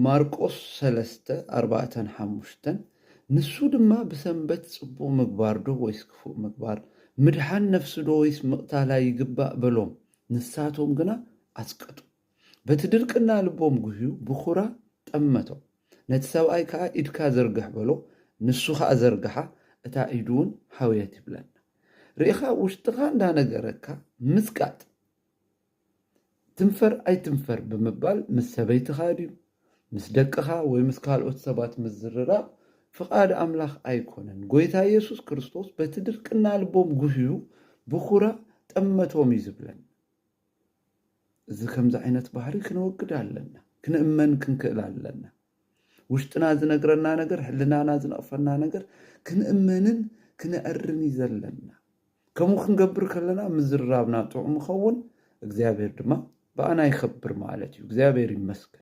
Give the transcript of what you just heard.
ማርቆስ 3:4-5 ንሱ ድማ ብሰንበት ጽቡቕ ምግባር ዶ ወይስ ክፉእ ምግባር ምድሓን ነፍሲ ዶ ወይስ ምቕታላ ይግባእ በሎም ንሳቶም ግና ኣስቀጡ በቲ ድርቅና ልቦም ጉህዩ ብኹራ ጠመቶም ነቲ ሰብኣይ ከዓ ኢድካ ዘርግሕ በሎ ንሱ ከዓ ዘርግሓ እታ ኢዱ እውን ሓውየት ይብለና ርኢኻ ውሽጥኻ እንዳነገረካ ምስቃጥ ትንፈር ኣይትንፈር ብምባል ምስ ሰበይትኻ ድዩ ምስ ደቅኻ ወይ ምስ ካልኦት ሰባት ምዝርራብ ፍቃድ ኣምላኽ ኣይኮነን ጎይታ ኢየሱስ ክርስቶስ በቲ ድርቅና ልቦም ጉህዩ ብኹራ ጠመቶም እዩ ዝብለና እዚ ከምዚ ዓይነት ባህሪ ክንወግድ ኣለና ክንእመን ክንክእል ኣለና ውሽጥና ዝነግረና ነገር ሕልናና ዝነቕፈና ነገር ክንእመንን ክንዕርን ዘለና ከምኡ ክንገብር ከለና ምዝርራብና ጥዑም ይኸውን እግዚአብሔር ድማ በአና ይኸብር ማለት እዩ እግዚአብሔር ይመስገን